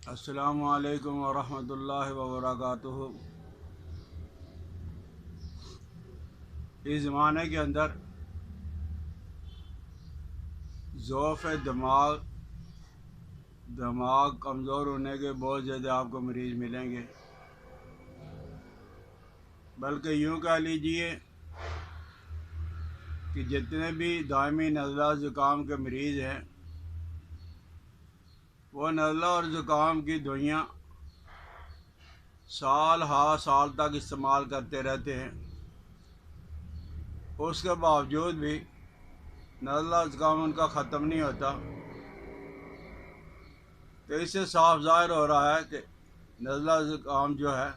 السلام علیکم ورحمۃ اللہ وبرکاتہ۔ اس زمانے کے اندر ضعف دماغ کمزور ہونے کے بہت زیادہ آپ کو مریض ملیں گے، بلکہ یوں کہہ لیجئے کہ جتنے بھی دائمی نزلہ زکام کے مریض ہیں وہ نزلہ اور زکام کی دوائیاں سال ہا سال تک استعمال کرتے رہتے ہیں، اس کے باوجود بھی نزلہ زکام ان کا ختم نہیں ہوتا۔ تو اس سے صاف ظاہر ہو رہا ہے کہ نزلہ زکام جو ہے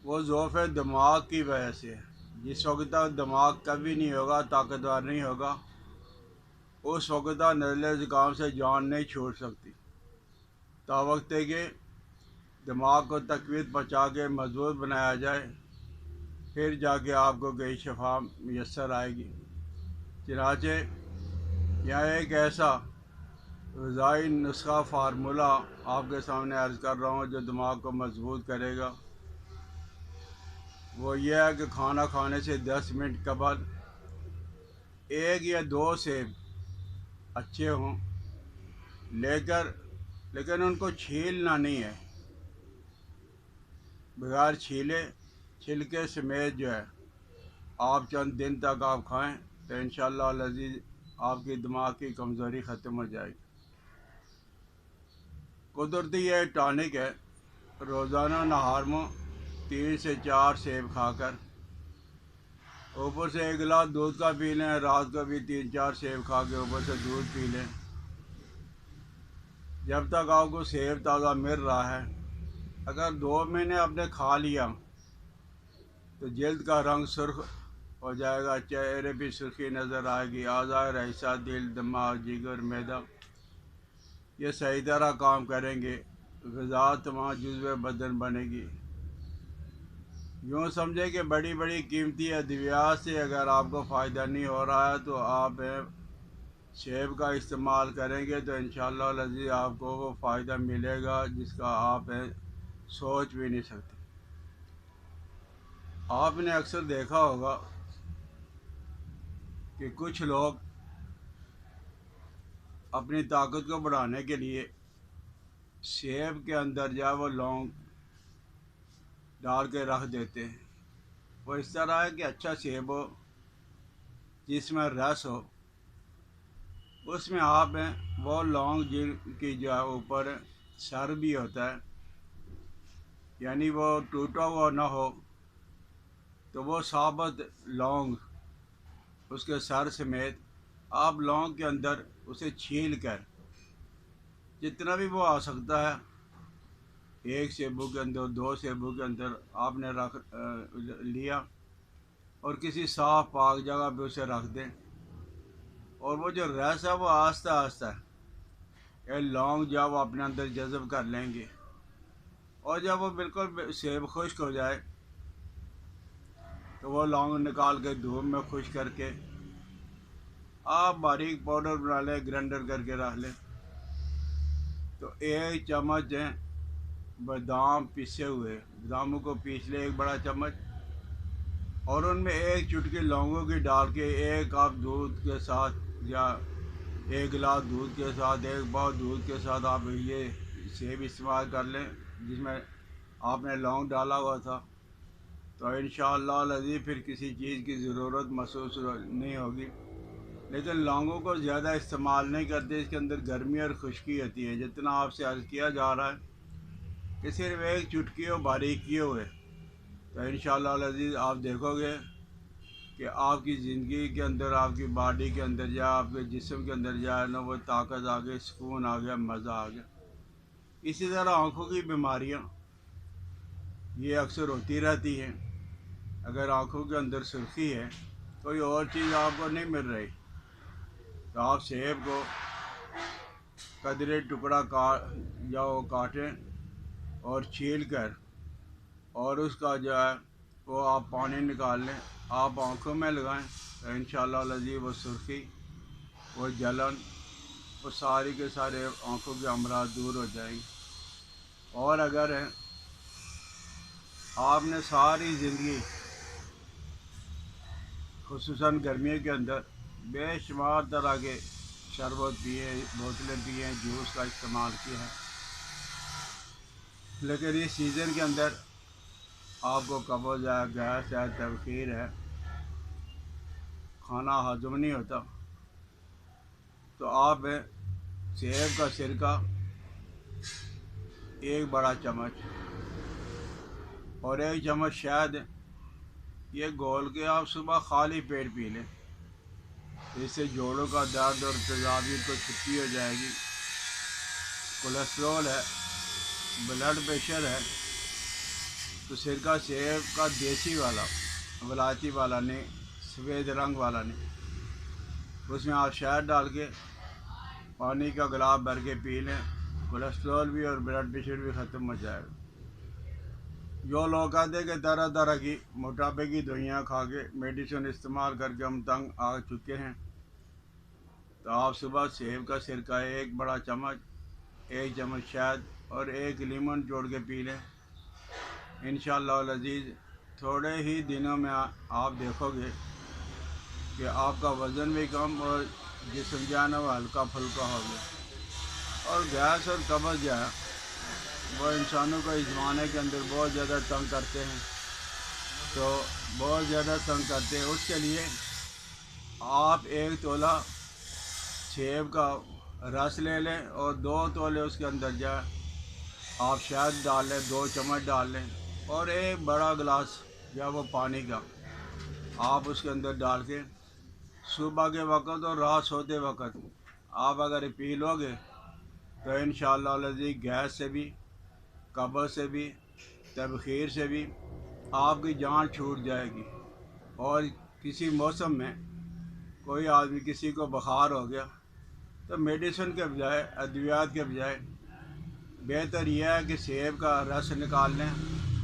وہ ضعف دماغ کی وجہ سے ہے۔ جس وقت تک دماغ کبھی نہیں ہوگا، طاقتور نہیں ہوگا، اس وقت تک نزلہ زکام سے جان نہیں چھوڑ سکتی۔ تا وقت ہے کہ دماغ کو تقویت پہنچا کے مضبوط بنایا جائے، پھر جا کے آپ کو کئی شفا میسر آئے گی۔ چنانچہ یہاں ایک ایسا غذائی نسخہ فارمولہ آپ کے سامنے عرض کر رہا ہوں جو دماغ کو مضبوط کرے گا۔ وہ یہ ہے کہ کھانا کھانے سے 10 منٹ قبل 1 یا 2 سیب اچھے ہوں، لیکن ان کو چھیلنا نہیں ہے، بغیر چھلکے سمیت جو ہے آپ چند دن تک آپ کھائیں تو انشاءاللہ العزیز آپ کی دماغ کی کمزوری ختم ہو جائے گی۔ قدرتی یہ ٹانک ہے، روزانہ نہار میں 3 سے 4 سیب کھا کر اوپر سے 1 گلاس دودھ کا پی لیں، رات کو بھی 3-4 سیب کھا کے اوپر سے دودھ پی لیں۔ جب تک آپ کو سیب تازہ مل رہا ہے، اگر 2 مہینے آپ نے کھا لیا تو جلد کا رنگ سرخ ہو جائے گا، چہرے پہ سرخی نظر آئے گی، اعضاء رئیسہ دل، دماغ، جگر، معدہ یہ صحیح طرح کام کریں گے، غذا تمام جزو بدن بنے گی۔ یوں سمجھے کہ بڑی بڑی قیمتی ادویات سے اگر آپ کو فائدہ نہیں ہو رہا ہے تو آپ سیب کا استعمال کریں گے تو انشاءاللہ العزیز آپ کو وہ فائدہ ملے گا جس کا آپ سوچ بھی نہیں سکتے۔ آپ نے اکثر دیکھا ہوگا کہ کچھ لوگ اپنی طاقت کو بڑھانے کے لیے سیب کے اندر وہ لونگ ڈال کے رکھ دیتے ہیں۔ وہ اس طرح ہے کہ اچھا سیب ہو جس میں رس ہو، اس میں آپ وہ لونگ جن کی جو ہے اوپر سر بھی ہوتا ہے، یعنی وہ ٹوٹا ہوا نہ ہو، تو وہ ثابت لونگ اس کے سر سمیت آپ لونگ کے اندر اسے چھیل کر جتنا بھی وہ آ سکتا ہے، 1 سیبو کے اندر 2 سیبو کے اندر آپ نے رکھ لیا اور کسی صاف پاک جگہ پہ اسے رکھ دیں، اور وہ جو رس ہے وہ آہستہ آہستہ یہ لونگ جب وہ اپنے اندر جذب کر لیں گے، اور جب وہ بالکل سیب خشک ہو جائے تو وہ لونگ نکال کے دھوپ میں خشک کر کے آپ باریک پاؤڈر بنا لیں، گرائنڈر کر کے رکھ لیں۔ تو 1 چمچ بادام پیسے ہوئے، باداموں کو پیس لیں 1 بڑا چمچ، اور ان میں 1 چٹکی لونگوں کی ڈال کے 1 کپ دودھ کے ساتھ یا 1 گلاس دودھ کے ساتھ 1 پاؤ دودھ کے ساتھ آپ یہ سیب استعمال کر لیں جس میں آپ نے لونگ ڈالا ہوا تھا، تو انشاءاللہ العزیز پھر کسی چیز کی ضرورت محسوس نہیں ہوگی۔ لیکن لونگوں کو زیادہ استعمال نہیں کرتے، اس کے اندر گرمی اور خشکی ہوتی ہے، جتنا آپ سے عرض کیا جا رہا ہے کہ صرف 1 چٹکی ہو باریک کیے ہوئے، تو انشاءاللہ العزیز آپ دیکھو گے کہ آپ کی زندگی کے اندر، آپ کی باڈی کے اندر آپ کے جسم کے اندر نا وہ طاقت آ گئی، سکون آ گیا، مزہ آ گیا۔ اسی طرح آنکھوں کی بیماریاں یہ اکثر ہوتی رہتی ہیں۔ اگر آنکھوں کے اندر سرخی ہے، کوئی اور چیز آپ کو نہیں مل رہی، تو آپ سیب کو قدرے ٹکڑا کاٹیں اور چھیل کر، اور اس کا جو ہے وہ آپ پانی نکال لیں، آپ آنکھوں میں لگائیں تو انشاءاللہ العزیز وہ سرخی، وہ جلن، وہ ساری کے سارے آنکھوں کے امراض دور ہو جائیں گے۔ اور اگر آپ نے ساری زندگی خصوصاً گرمیوں کے اندر بے شمار طرح کے شربت پیے، بوتلیں پیے، جوس کا استعمال کیا ہے، لیکن اس سیزن کے اندر آپ کو قبض ہے، گیس ہے، تبخیر ہے، کھانا ہضم نہیں ہوتا، تو آپ سیب کا سرکہ 1 بڑا چمچ اور 1 چمچ شہد یہ گھول کے آپ صبح خالی پیٹ پی لیں، اس سے جوڑوں کا درد اور تیزابیت کو چھٹی ہو جائے گی۔ کولیسٹرول ہے، بلڈ پریشر ہے، تو سرکہ سیب کا دیسی والا، ولایتی والا نہیں، سفید رنگ والا نہیں، اس میں آپ شہد ڈال کے پانی کا گلاس بھر کے پی لیں، کولیسٹرول بھی اور بلڈ پریشر بھی ختم ہو جائے گا۔ جو لوگ کہتے ہیں کہ طرح طرح کی موٹاپے کی دوائیاں کھا کے، میڈیسن استعمال کر کے ہم تنگ آ چکے ہیں، تو آپ صبح سیب کا سرکہ 1 بڑا چمچ، 1 چمچ شہد اور 1 لیمن جوڑ کے پی لیں۔ انشاءاللہ العزیز تھوڑے ہی دنوں میں آپ دیکھو گے کہ آپ کا وزن بھی کم اور جسم جانا وہ ہلکا پھلکا ہو گیا۔ اور گیس اور قبض جو ہے وہ انسانوں کو اس زمانے کے اندر بہت زیادہ تنگ کرتے ہیں، تو بہت زیادہ تنگ کرتے ہیں، اس کے لیے آپ 1 تولہ سیب کا رس لے لیں اور 2 تولے اس کے اندر جو ہے آپ شہد ڈال لیں، 2 چمچ ڈال لیں، اور 1 بڑا گلاس جو ہے وہ پانی کا آپ اس کے اندر ڈال کے صبح کے وقت اور رات سوتے وقت آپ اگر پی لو گے تو انشاءاللہ العزیز گیس سے بھی، قبض سے بھی، تبخیر سے بھی آپ کی جان چھوٹ جائے گی۔ اور کسی موسم میں کوئی آدمی کسی کو بخار ہو گیا تو میڈیسن کے بجائے، ادویات کے بجائے بہتر یہ ہے کہ سیب کا رس نکال لیں،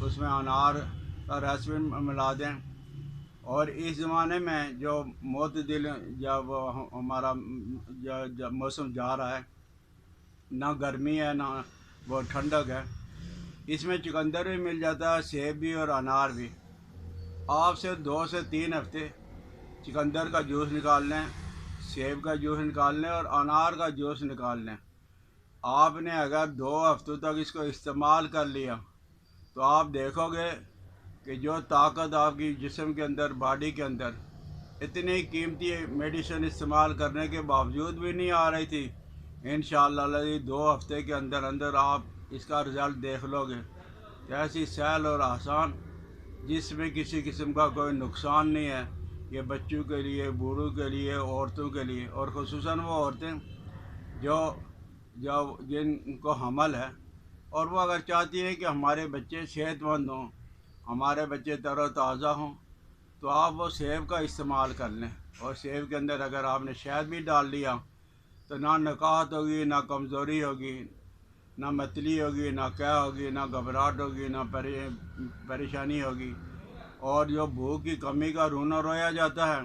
اس میں انار کا رس بھی ملا دیں، اور اس زمانے میں جو معتدل جب ہمارا جو موسم جا رہا ہے، نہ گرمی ہے نہ وہ ٹھنڈک ہے، اس میں چقندر بھی مل جاتا ہے، سیب بھی اور انار بھی۔ آپ سے 2 سے 3 ہفتے چقندر کا جوس نکال لیں، سیب کا جوس نکال لیں اور انار کا جوس نکال لیں۔ آپ نے اگر 2 ہفتوں تک اس کو استعمال کر لیا تو آپ دیکھو گے کہ جو طاقت آپ کی جسم کے اندر، باڈی کے اندر اتنی قیمتی میڈیسن استعمال کرنے کے باوجود بھی نہیں آ رہی تھی، انشاءاللہ 2 ہفتے کے اندر اندر آپ اس کا رزلٹ دیکھ لو گے۔ ایسی سہل اور آسان، جس میں کسی قسم کا کوئی نقصان نہیں ہے، یہ بچوں کے لیے، بوڑھوں کے لیے، عورتوں کے لیے، اور خصوصاً وہ عورتیں جو جن کو حمل ہے اور وہ اگر چاہتی ہیں کہ ہمارے بچے صحت مند ہوں، ہمارے بچے تر و تازہ ہوں، تو آپ وہ سیب کا استعمال کر لیں، اور سیب کے اندر اگر آپ نے شہد بھی ڈال لیا تو نہ نکاہت ہوگی، نہ کمزوری ہوگی، نہ متلی ہوگی، نہ کیا ہوگی، نہ گھبراہٹ ہوگی، نہ پریشانی ہوگی، اور جو بھوک کی کمی کا رونا رویا جاتا ہے،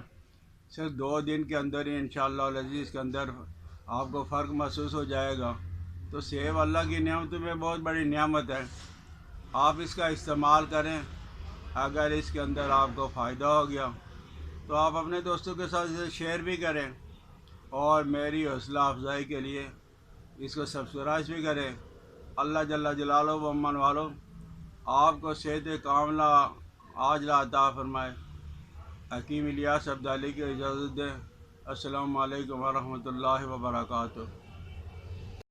صرف 2 دن کے اندر ہی انشاءاللہ العزیز کے اندر آپ کو فرق محسوس ہو جائے گا۔ تو سیب اللہ کی نعمتوں میں بہت بڑی نعمت ہے، آپ اس کا استعمال کریں۔ اگر اس کے اندر آپ کو فائدہ ہو گیا تو آپ اپنے دوستوں کے ساتھ اسے شیئر بھی کریں، اور میری حوصلہ افزائی کے لیے اس کو سبسکرائب بھی کریں۔ اللہ جل جلالہ و امن والو آپ کو صحت کاملہ عاجلہ عطا فرمائے۔ حکیم الیاس عبدالی کی اجازت دیں۔ السلام علیکم ورحمۃ اللہ وبرکاتہ۔